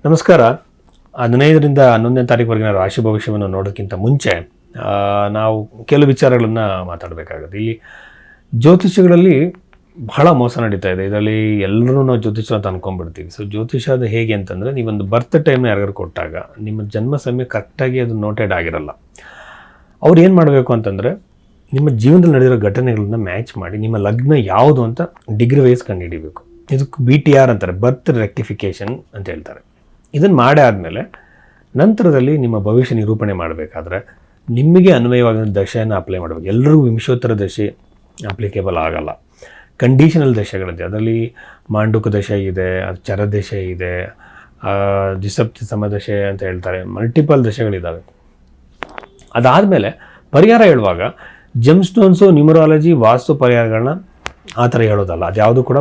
ನಮಸ್ಕಾರ. 15ರಿಂದ 11ನೇ ತಾರೀಕುವರೆಗಿನ ರಾಶಿ ಭವಿಷ್ಯವನ್ನು ನೋಡೋಕ್ಕಿಂತ ಮುಂಚೆ ನಾವು ಕೆಲವು ವಿಚಾರಗಳನ್ನು ಮಾತಾಡಬೇಕಾಗುತ್ತೆ. ಇಲ್ಲಿ ಜ್ಯೋತಿಷ್ಯಗಳಲ್ಲಿ ಬಹಳ ಮೋಸ ನಡೀತಾ ಇದೆ. ಇದರಲ್ಲಿ ಎಲ್ಲರೂ ನಾವು ಜ್ಯೋತಿಷ್ಯ ಅಂತ ಅನ್ಕೊಂಡ್ಬಿಡ್ತೀವಿ. ಸೊ ಜ್ಯೋತಿಷ್ಯ ಅದು ಹೇಗೆ ಅಂತಂದರೆ, ನೀವೊಂದು ಬರ್ತ್ ಟೈಮ್ನ ಯಾರಿಗಾರು ಕೊಟ್ಟಾಗ ನಿಮ್ಮ ಜನ್ಮ ಸಮಯ ಕರೆಕ್ಟಾಗಿ ಅದು ನೋಟೆಡ್ ಆಗಿರಲ್ಲ. ಅವ್ರು ಏನು ಮಾಡಬೇಕು ಅಂತಂದರೆ, ನಿಮ್ಮ ಜೀವನದಲ್ಲಿ ನಡೆದಿರೋ ಘಟನೆಗಳನ್ನ ಮ್ಯಾಚ್ ಮಾಡಿ ನಿಮ್ಮ ಲಗ್ನ ಯಾವುದು ಅಂತ ಡಿಗ್ರಿ ವೈಸ್ ಕಂಡುಹಿಡಿಬೇಕು. ಇದಕ್ಕೆ BTR ಅಂತಾರೆ, ಬರ್ತ್ ರೆಕ್ಟಿಫಿಕೇಷನ್ ಅಂತ ಹೇಳ್ತಾರೆ. ಇದನ್ನು ಮಾಡೇ ಆದಮೇಲೆ ನಂತರದಲ್ಲಿ ನಿಮ್ಮ ಭವಿಷ್ಯ ನಿರೂಪಣೆ ಮಾಡಬೇಕಾದ್ರೆ ನಿಮಗೆ ಅನ್ವಯವಾಗಿರೋ ದಶೆಯನ್ನು ಅಪ್ಲೈ ಮಾಡಬೇಕು. ಎಲ್ಲರಿಗೂ ವಿಂಶೋತ್ತರ ದಶೆ ಅಪ್ಲಿಕೇಬಲ್ ಆಗಲ್ಲ. ಕಂಡೀಷನಲ್ ದಶೆಗಳಿದೆ. ಅದರಲ್ಲಿ ಮಾಂಡುಕ ದಶೆ ಇದೆ, ಚರ ದಶೆ ಇದೆ, ದ್ವಿಸಪ್ತಿ ಸಮದಶೆ ಅಂತ ಹೇಳ್ತಾರೆ, ಮಲ್ಟಿಪಲ್ ದಶೆಗಳಿದ್ದಾವೆ. ಅದಾದಮೇಲೆ ಪರಿಹಾರ ಹೇಳುವಾಗ ಜೆಮ್ ಸ್ಟೋನ್ಸು, ನ್ಯೂಮರಾಲಜಿ, ವಾಸ್ತು ಪರಿಹಾರಗಳನ್ನ ಆ ಥರ ಹೇಳೋದಲ್ಲ. ಅದ್ಯಾವುದು ಕೂಡ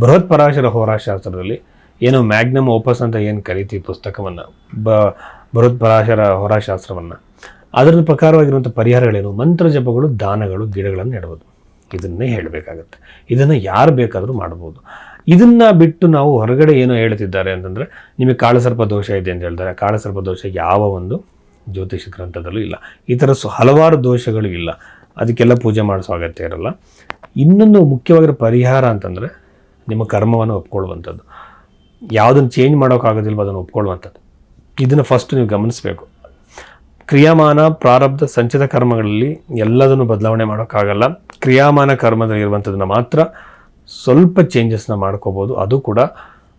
ಬೃಹತ್ ಪರಾಶರ ಹೋರಾಶಾಸ್ತ್ರದಲ್ಲಿ ಏನೋ ಮ್ಯಾಗ್ನಮ್ ಓಪಸ್ ಅಂತ ಏನು ಕರಿತೀವಿ ಪುಸ್ತಕವನ್ನು, ಬೃಹತ್ ಪರಾಶರ ಹೋರಾಶಾಸ್ತ್ರವನ್ನು, ಅದರ ಪ್ರಕಾರವಾಗಿರುವಂಥ ಪರಿಹಾರಗಳೇನು, ಮಂತ್ರ ಜಪಗಳು, ದಾನಗಳು, ಗಿಡಗಳನ್ನು ನೆಡುವುದು, ಇದನ್ನೇ ಹೇಳಬೇಕಾಗತ್ತೆ. ಇದನ್ನು ಯಾರು ಬೇಕಾದರೂ ಮಾಡ್ಬೋದು. ಇದನ್ನು ಬಿಟ್ಟು ನಾವು ಹೊರಗಡೆ ಏನೋ ಹೇಳ್ತಿದ್ದಾರೆ ಅಂತಂದರೆ, ನಿಮಗೆ ಕಾಳಸರ್ಪ ದೋಷ ಇದೆ ಅಂತ ಹೇಳ್ತಾರೆ. ಕಾಳಸರ್ಪ ದೋಷ ಯಾವ ಒಂದು ಜ್ಯೋತಿಷ ಗ್ರಂಥದಲ್ಲೂ ಇಲ್ಲ. ಈ ಥರ ಹಲವಾರು ದೋಷಗಳು ಇಲ್ಲ. ಅದಕ್ಕೆಲ್ಲ ಪೂಜೆ ಮಾಡಿಸೋ ಅಗತ್ಯ ಇರಲ್ಲ. ಇನ್ನೊಂದು ಮುಖ್ಯವಾಗಿರೋ ಪರಿಹಾರ ಅಂತಂದರೆ ನಿಮ್ಮ ಕರ್ಮವನ್ನು ಒಪ್ಕೊಳ್ಳುವಂಥದ್ದು. ಯಾವುದನ್ನು ಚೇಂಜ್ ಮಾಡೋಕ್ಕಾಗೋದಿಲ್ವೋ ಅದನ್ನು ಒಪ್ಕೊಳ್ಳುವಂಥದ್ದು. ಇದನ್ನು ಫಸ್ಟ್ ನೀವು ಗಮನಿಸಬೇಕು. ಕ್ರಿಯಾಮಾನ, ಪ್ರಾರಬ್ಧ, ಸಂಚಿತ ಕರ್ಮಗಳಲ್ಲಿ ಎಲ್ಲದನ್ನು ಬದಲಾವಣೆ ಮಾಡೋಕ್ಕಾಗಲ್ಲ. ಕ್ರಿಯಾಮಾನ ಕರ್ಮದಲ್ಲಿ ಇರುವಂಥದ್ದನ್ನು ಮಾತ್ರ ಸ್ವಲ್ಪ ಚೇಂಜಸ್ನ ಮಾಡ್ಕೋಬೋದು. ಅದು ಕೂಡ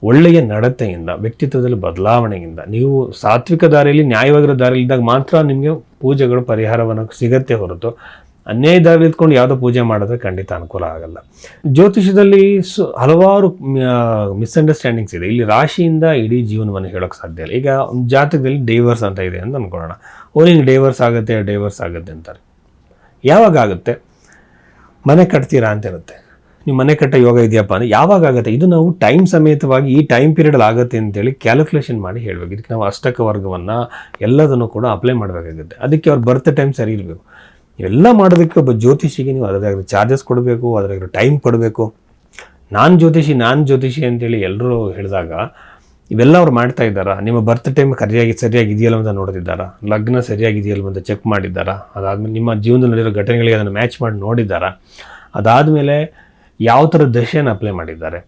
ಒಳ್ಳೆಯ ನಡತೆಯಿಂದ, ವ್ಯಕ್ತಿತ್ವದಲ್ಲಿ ಬದಲಾವಣೆಯಿಂದ. ನೀವು ಸಾತ್ವಿಕ ದಾರಿಯಲ್ಲಿ, ನ್ಯಾಯವಾಗಿರೋ ದಾರಿಯಲ್ಲಿ ಇದ್ದಾಗ ಮಾತ್ರ ನಿಮಗೆ ಪೂಜೆಗಳು ಪರಿಹಾರವನ್ನು ಸಿಗತ್ತೆ ಹೊರತು ಅನ್ಯಾಯ ದಾರಿಯಲ್ಲಿ ಇದ್ಕೊಂಡು ಯಾವುದೋ ಪೂಜೆ ಮಾಡಿದ್ರೆ ಖಂಡಿತ ಅನುಕೂಲ ಆಗಲ್ಲ. ಜ್ಯೋತಿಷದಲ್ಲಿ ಹಲವಾರು ಮಿಸ್ಅಂಡರ್ಸ್ಟ್ಯಾಂಡಿಂಗ್ಸ್ ಇದೆ. ಇಲ್ಲಿ ರಾಶಿಯಿಂದ ಇಡೀ ಜೀವನವನ್ನು ಹೇಳೋಕ್ಕೆ ಸಾಧ್ಯ ಇಲ್ಲ. ಈಗ ಜಾತಕದಲ್ಲಿ ಡೈವರ್ಸ್ ಅಂತ ಇದೆ ಅಂತ ಅಂದ್ಕೊಳ್ಳೋಣ. ನಿಂಗೆ ಡೈವರ್ಸ್ ಆಗುತ್ತೆ ಅಂತಾರೆ. ಯಾವಾಗ ಆಗುತ್ತೆ? ಮನೆ ಕಟ್ತೀರಾ ಅಂತ ಇರುತ್ತೆ. ನೀವು ಮನೆ ಕಟ್ಟ ಯೋಗ ಇದೆಯಪ್ಪ ಅಂದರೆ ಯಾವಾಗ ಆಗುತ್ತೆ? ಇದು ನಾವು ಟೈಮ್ ಸಮೇತವಾಗಿ ಈ ಟೈಮ್ ಪೀರಿಯಡಲ್ಲಿ ಆಗುತ್ತೆ ಅಂತೇಳಿ ಕ್ಯಾಲ್ಕುಲೇಷನ್ ಮಾಡಿ ಹೇಳಬೇಕು. ಇದಕ್ಕೆ ನಾವು ಅಷ್ಟಕ ವರ್ಗವನ್ನು ಎಲ್ಲದನ್ನು ಕೂಡ ಅಪ್ಲೈ ಮಾಡಬೇಕಾಗುತ್ತೆ. ಅದಕ್ಕೆ ಅವ್ರ ಬರ್ತ್ ಟೈಮ್ ಸರಿ ಇರಬೇಕು. ಇವೆಲ್ಲ ಮಾಡೋದಕ್ಕೆ ಒಬ್ಬ ಜ್ಯೋತಿಷಿಗೆ ನೀವು ಅದರಾಗಿರೋ ಚಾರ್ಜಸ್ ಕೊಡಬೇಕು, ಅದರಾಗಿರೋ ಟೈಮ್ ಕೊಡಬೇಕು. ನಾನು ಜ್ಯೋತಿಷಿ ಅಂತೇಳಿ ಎಲ್ಲರೂ ಹೇಳಿದಾಗ ಇವೆಲ್ಲ ಅವ್ರು ಮಾಡ್ತಾ ಇದ್ದಾರಾ? ನಿಮ್ಮ ಬರ್ತ್ ಟೈಮ್ ಸರಿಯಾಗಿ ಇದೆಯಲ್ಲ ಅಂತ ನೋಡ್ತಿದ್ದಾರಾ? ಲಗ್ನ ಸರಿಯಾಗಿದೆಯಲ್ಲ ಅಂತ ಚೆಕ್ ಮಾಡಿದ್ದಾರಾ? ಅದಾದಮೇಲೆ ನಿಮ್ಮ ಜೀವನದಲ್ಲಿ ನಡೆದಿರೋ ಘಟನೆಗಳಿಗೆ ಅದನ್ನು ಮ್ಯಾಚ್ ಮಾಡಿ ನೋಡಿದ್ದಾರಾ? ಅದಾದಮೇಲೆ ಯಾವ ಥರ ದಶೆಯನ್ನು ಅಪ್ಲೈ ಮಾಡಿದ್ದಾರೆ?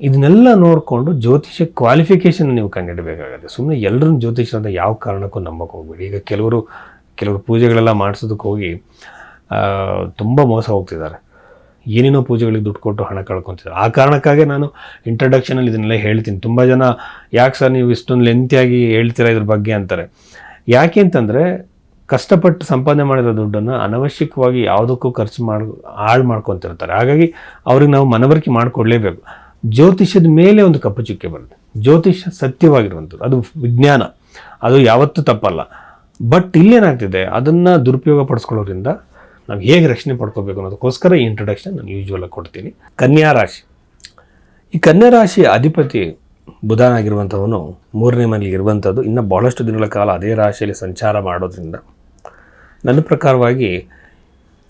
ಇದನ್ನೆಲ್ಲ ನೋಡಿಕೊಂಡು ಜ್ಯೋತಿಷ ಕ್ವಾಲಿಫಿಕೇಷನ್ ನೀವು ಕಂಡುಹಿಡಬೇಕಾಗುತ್ತೆ. ಸುಮ್ಮನೆ ಎಲ್ಲರನ್ನ ಜ್ಯೋತಿಷ ಅಂತ ಯಾವ ಕಾರಣಕ್ಕೂ ನಂಬಕ್ಕೆ ಹೋಗ್ಬೇಡಿ. ಈಗ ಕೆಲವರು ಪೂಜೆಗಳೆಲ್ಲ ಮಾಡಿಸೋದಕ್ಕೆ ಹೋಗಿ ತುಂಬ ಮೋಸ ಹೋಗ್ತಿದ್ದಾರೆ. ಏನೇನೋ ಪೂಜೆಗಳಿಗೆ ದುಡ್ಡು ಕೊಟ್ಟು ಹಣ ಕಳ್ಕೊತಿದ್ದಾರೆ. ಆ ಕಾರಣಕ್ಕಾಗಿ ನಾನು ಇಂಟ್ರಡಕ್ಷನಲ್ಲಿ ಇದನ್ನೆಲ್ಲ ಹೇಳ್ತೀನಿ. ತುಂಬ ಜನ ಯಾಕೆ ಸರ್ ನೀವು ಇಷ್ಟೊಂದು ಲೆಂತಿಯಾಗಿ ಹೇಳ್ತೀರಾ ಇದ್ರ ಬಗ್ಗೆ ಅಂತಾರೆ. ಯಾಕೆ ಅಂತಂದರೆ, ಕಷ್ಟಪಟ್ಟು ಸಂಪಾದನೆ ಮಾಡಿರೋ ದುಡ್ಡನ್ನು ಅನವಶ್ಯಕವಾಗಿ ಯಾವುದಕ್ಕೂ ಖರ್ಚು ಹಾಳು ಮಾಡ್ಕೊತಿರ್ತಾರೆ. ಹಾಗಾಗಿ ಅವ್ರಿಗೆ ನಾವು ಮನವರಿಕೆ ಮಾಡಿಕೊಡ್ಲೇಬೇಕು. ಜ್ಯೋತಿಷ್ಯದ ಮೇಲೆ ಒಂದು ಕಪ್ಪು ಚುಕ್ಕೆ ಬರುತ್ತೆ. ಜ್ಯೋತಿಷ್ಯ ಸತ್ಯವಾಗಿರುವಂಥದ್ದು, ಅದು ವಿಜ್ಞಾನ, ಅದು ಯಾವತ್ತೂ ತಪ್ಪಲ್ಲ. ಬಟ್ ಇಲ್ಲೇನಾಗ್ತಿದೆ, ಅದನ್ನು ದುರುಪಯೋಗ ಪಡಿಸ್ಕೊಳ್ಳೋದ್ರಿಂದ ನಾವು ಹೇಗೆ ರಕ್ಷಣೆ ಪಡ್ಕೋಬೇಕು ಅನ್ನೋದಕ್ಕೋಸ್ಕರ ಈ ಇಂಟ್ರೊಡಕ್ಷನ್ ನಾನು ಯೂಶ್ವಲಾಗಿ ಕೊಡ್ತೀನಿ. ಕನ್ಯಾ ರಾಶಿ. ಈ ಕನ್ಯಾ ರಾಶಿಯ ಅಧಿಪತಿ ಬುಧನಾಗಿರುವಂಥವನು 3ನೇ ಮನೆಯಲ್ಲಿ ಇರುವಂಥದ್ದು. ಇನ್ನು ಭಾಳಷ್ಟು ದಿನಗಳ ಕಾಲ ಅದೇ ರಾಶಿಯಲ್ಲಿ ಸಂಚಾರ ಮಾಡೋದ್ರಿಂದ ನನ್ನ ಪ್ರಕಾರವಾಗಿ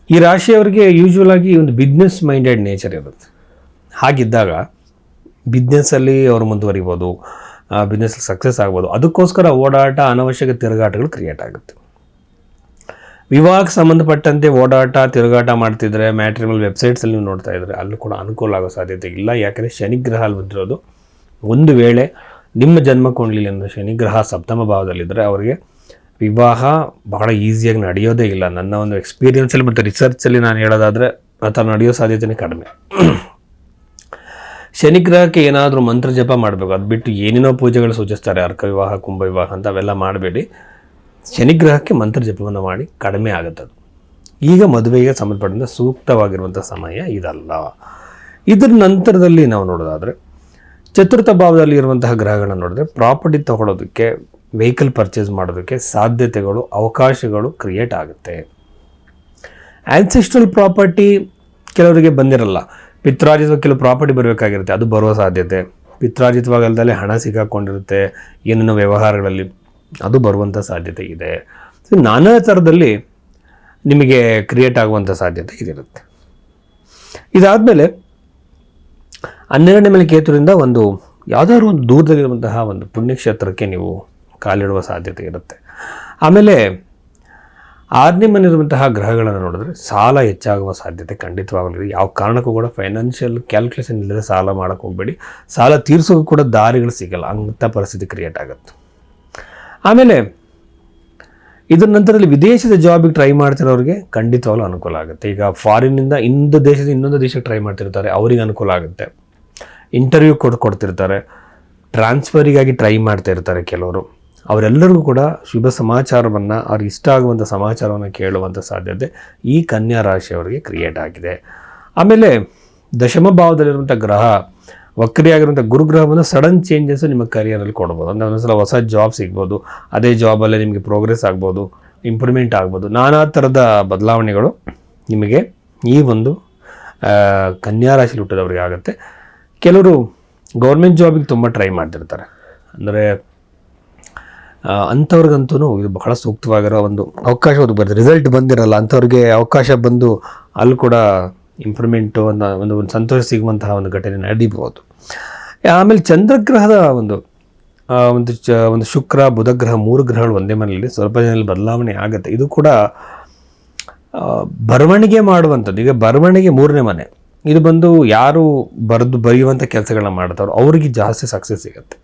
ಈ ರಾಶಿಯವರಿಗೆ ಯೂಶ್ವಲಾಗಿ ಒಂದು ಬಿಸ್ನೆಸ್ ಮೈಂಡೆಡ್ ನೇಚರ್ ಇರುತ್ತೆ. ಹಾಗಿದ್ದಾಗ ಬಿಸ್ನೆಸ್ಸಲ್ಲಿ ಅವರು ಮುಂದುವರಿಬೋದು, ಬಿಸ್ನೆಸ್ಸಲ್ಲಿ ಸಕ್ಸಸ್ ಆಗ್ಬೋದು. ಅದಕ್ಕೋಸ್ಕರ ಓಡಾಟ, ಅನವಶ್ಯಕ ತಿರುಗಾಟಗಳು ಕ್ರಿಯೇಟ್ ಆಗುತ್ತೆ. ವಿವಾಹಕ್ಕೆ ಸಂಬಂಧಪಟ್ಟಂತೆ ಓಡಾಟ, ತಿರುಗಾಟ ಮಾಡ್ತಿದ್ರೆ ಮ್ಯಾಟ್ರಿಮಲ್ ವೆಬ್ಸೈಟ್ಸಲ್ಲಿ ನೀವು ನೋಡ್ತಾ ಇದ್ದರೆ ಅಲ್ಲೂ ಕೂಡ ಅನುಕೂಲ ಆಗೋ ಸಾಧ್ಯತೆ ಇಲ್ಲ. ಯಾಕಂದರೆ ಶನಿಗ್ರಹ ಅಲ್ಲಿ ಬಂದಿರೋದು. ಒಂದು ವೇಳೆ ನಿಮ್ಮ ಜನ್ಮಕುಂಡಲಿಯಲ್ಲಿ ಅಂದರೆ ಶನಿಗ್ರಹ ಸಪ್ತಮ ಭಾವದಲ್ಲಿದ್ದರೆ ಅವರಿಗೆ ವಿವಾಹ ಬಹಳ ಈಸಿಯಾಗಿ ನಡೆಯೋದೇ ಇಲ್ಲ. ನನ್ನ ಒಂದು ಎಕ್ಸ್ಪೀರಿಯನ್ಸಲ್ಲಿ ಮತ್ತು ರಿಸರ್ಚಲ್ಲಿ ನಾನು ಹೇಳೋದಾದರೆ ಆ ಥರ ನಡೆಯೋ ಸಾಧ್ಯತೆಯೇ ಕಡಿಮೆ. ಶನಿಗ್ರಹಕ್ಕೆ ಏನಾದರೂ ಮಂತ್ರ ಜಪ ಮಾಡಬೇಕು. ಅದು ಬಿಟ್ಟು ಏನೇನೋ ಪೂಜೆಗಳು ಸೂಚಿಸ್ತಾರೆ, ಅರ್ಕ ವಿವಾಹ, ಕುಂಭ ವಿವಾಹ ಅಂತ ಅವೆಲ್ಲ ಮಾಡಬೇಡಿ. ಶನಿಗ್ರಹಕ್ಕೆ ಮಂತ್ರ ಜಪವನ್ನು ಮಾಡಿ, ಕಡಿಮೆ ಆಗುತ್ತೆ ಅದು. ಈಗ ಮದುವೆಗೆ ಸಂಬಂಧಪಟ್ಟಂಥ ಸೂಕ್ತವಾಗಿರುವಂಥ ಸಮಯ ಇದಲ್ಲ. ಇದರ ನಂತರದಲ್ಲಿ ನಾವು ನೋಡೋದಾದರೆ ಚತುರ್ಥ ಭಾವದಲ್ಲಿ ಇರುವಂತಹ ಗ್ರಹಗಳನ್ನು ನೋಡಿದ್ರೆ ಪ್ರಾಪರ್ಟಿ ತೊಗೊಳೋದಕ್ಕೆ, ವೆಹಿಕಲ್ ಪರ್ಚೇಸ್ ಮಾಡೋದಕ್ಕೆ ಸಾಧ್ಯತೆಗಳು, ಅವಕಾಶಗಳು ಕ್ರಿಯೇಟ್ ಆಗುತ್ತೆ. ಆ್ಯನ್ಸೆಸ್ಟ್ರಲ್ ಪ್ರಾಪರ್ಟಿ ಕೆಲವರಿಗೆ ಬಂದಿರಲ್ಲ. ಪಿತ್ರಾರ್ಜಿತ ಕೆಲವು ಪ್ರಾಪರ್ಟಿ ಬರಬೇಕಾಗಿರುತ್ತೆ, ಅದು ಬರುವ ಸಾಧ್ಯತೆ. ಪಿತ್ರಾರ್ಜಿತವಾಗಲ್ದಲ್ಲೇ ಹಣ ಸಿಕ್ಕಾಕೊಂಡಿರುತ್ತೆ ಏನೇನೋ ವ್ಯವಹಾರಗಳಲ್ಲಿ, ಅದು ಬರುವಂಥ ಸಾಧ್ಯತೆ ಇದೆ. ನಾನಾ ಥರದಲ್ಲಿ ನಿಮಗೆ ಕ್ರಿಯೇಟ್ ಆಗುವಂಥ ಸಾಧ್ಯತೆ ಇದಿರುತ್ತೆ. ಇದಾದಮೇಲೆ 12ನೇ ಮನೆ ಕೇತುವಿನಿಂದ ಒಂದು ಯಾವುದಾದ್ರು ಒಂದು ದೂರದಲ್ಲಿರುವಂತಹ ಒಂದು ಪುಣ್ಯಕ್ಷೇತ್ರಕ್ಕೆ ನೀವು ಕಾಲಿಡುವ ಸಾಧ್ಯತೆ ಇರುತ್ತೆ. ಆಮೇಲೆ 6ನೇ ಮನೆಯಿರುವಂತಹ ಗ್ರಹಗಳನ್ನು ನೋಡಿದ್ರೆ ಸಾಲ ಹೆಚ್ಚಾಗುವ ಸಾಧ್ಯತೆ ಖಂಡಿತವಾಗಲಿದೆ. ಯಾವ ಕಾರಣಕ್ಕೂ ಕೂಡ ಫೈನಾನ್ಷಿಯಲ್ ಕ್ಯಾಲ್ಕುಲೇಷನ್ ಇಲ್ಲದೆ ಸಾಲ ಮಾಡೋಕ್ಕೆ ಹೋಗಬೇಡಿ. ಸಾಲ ತೀರಿಸೋಕೆ ಕೂಡ ದಾರಿಗಳು ಸಿಗಲ್ಲ, ಅಂಥ ಪರಿಸ್ಥಿತಿ ಕ್ರಿಯೇಟ್ ಆಗುತ್ತೆ. ಆಮೇಲೆ ಇದರ ನಂತರದಲ್ಲಿ ವಿದೇಶದ ಜಾಬಿಗೆ ಟ್ರೈ ಮಾಡ್ತಿರೋರಿಗೆ ಖಂಡಿತವಾಗ್ಲೂ ಅನುಕೂಲ ಆಗುತ್ತೆ. ಈಗ ಫಾರಿನ್ನಿಂದ ಇನ್ನೊಂದು ದೇಶಕ್ಕೆ ಟ್ರೈ ಮಾಡ್ತಿರ್ತಾರೆ, ಅವರಿಗೆ ಅನುಕೂಲ ಆಗುತ್ತೆ. ಇಂಟರ್ವ್ಯೂ ಕೊಡ್ತಿರ್ತಾರೆ, ಟ್ರಾನ್ಸ್ಫರಿಗಾಗಿ ಟ್ರೈ ಮಾಡ್ತಾ ಇರ್ತಾರೆ ಕೆಲವರು. ಅವರೆಲ್ಲರಿಗೂ ಕೂಡ ಶುಭ ಸಮಾಚಾರವನ್ನು, ಅವ್ರಿಗೆ ಇಷ್ಟ ಆಗುವಂಥ ಸಮಾಚಾರವನ್ನು ಕೇಳುವಂಥ ಸಾಧ್ಯತೆ ಈ ಕನ್ಯಾ ರಾಶಿಯವರಿಗೆ ಕ್ರಿಯೇಟ್ ಆಗಿದೆ. ಆಮೇಲೆ ದಶಮ ಭಾವದಲ್ಲಿರುವಂಥ ಗ್ರಹ ವಕ್ರಿಯಾಗಿರುವಂಥ ಗುರುಗ್ರಹವನ್ನು ಸಡನ್ ಚೇಂಜಸ್ ನಿಮ್ಮ ಕರಿಯರಲ್ಲಿ ಕೊಡ್ಬೋದು. ಅಂದರೆ ಒಂದೊಂದ್ಸಲ ಹೊಸ ಜಾಬ್ ಸಿಗ್ಬೋದು, ಅದೇ ಜಾಬಲ್ಲೇ ನಿಮಗೆ ಪ್ರೋಗ್ರೆಸ್ ಆಗ್ಬೋದು, ಇಂಪ್ರೂವ್ಮೆಂಟ್ ಆಗ್ಬೋದು, ನಾನಾ ಥರದ ಬದಲಾವಣೆಗಳು ನಿಮಗೆ ಈ ಒಂದು ಕನ್ಯಾ ರಾಶಿಲಿ ಹುಟ್ಟಿದವ್ರಿಗೆ ಆಗುತ್ತೆ. ಕೆಲವರು ಗೌರ್ಮೆಂಟ್ ಜಾಬಿಗೆ ತುಂಬ ಟ್ರೈ ಮಾಡ್ತಿರ್ತಾರೆ. ಅಂದರೆ ಅಂಥವ್ರಿಗಂತೂ ಇದು ಬಹಳ ಸೂಕ್ತವಾಗಿರೋ ಒಂದು ಅವಕಾಶ ಬರ್ತದೆ. ರಿಸಲ್ಟ್ ಬಂದಿರಲ್ಲ ಅಂಥವ್ರಿಗೆ ಅವಕಾಶ ಬಂದು ಅಲ್ಲಿ ಕೂಡ ಇಂಪ್ರೂವ್ಮೆಂಟು ಒಂದು ಸಂತೋಷ ಸಿಗುವಂತಹ ಒಂದು ಘಟನೆ ನಡೀಬೋದು. ಆಮೇಲೆ ಚಂದ್ರಗ್ರಹದ ಒಂದು ಶುಕ್ರ ಬುಧಗ್ರಹ 3 ಗ್ರಹಗಳು ಒಂದೇ ಮನೆಯಲ್ಲಿ ಸ್ವಲ್ಪ ಜನರಲ್ಲಿ ಬದಲಾವಣೆ ಆಗುತ್ತೆ. ಇದು ಕೂಡ ಬರವಣಿಗೆ ಮಾಡುವಂಥದ್ದು. ಈಗ ಬರವಣಿಗೆ 3ನೇ ಮನೆ, ಇದು ಬಂದು ಯಾರು ಬರೆಯುವಂಥ ಕೆಲಸಗಳನ್ನ ಮಾಡ್ತಾರೋ ಅವ್ರಿಗೆ ಜಾಸ್ತಿ ಸಕ್ಸಸ್ ಸಿಗುತ್ತೆ.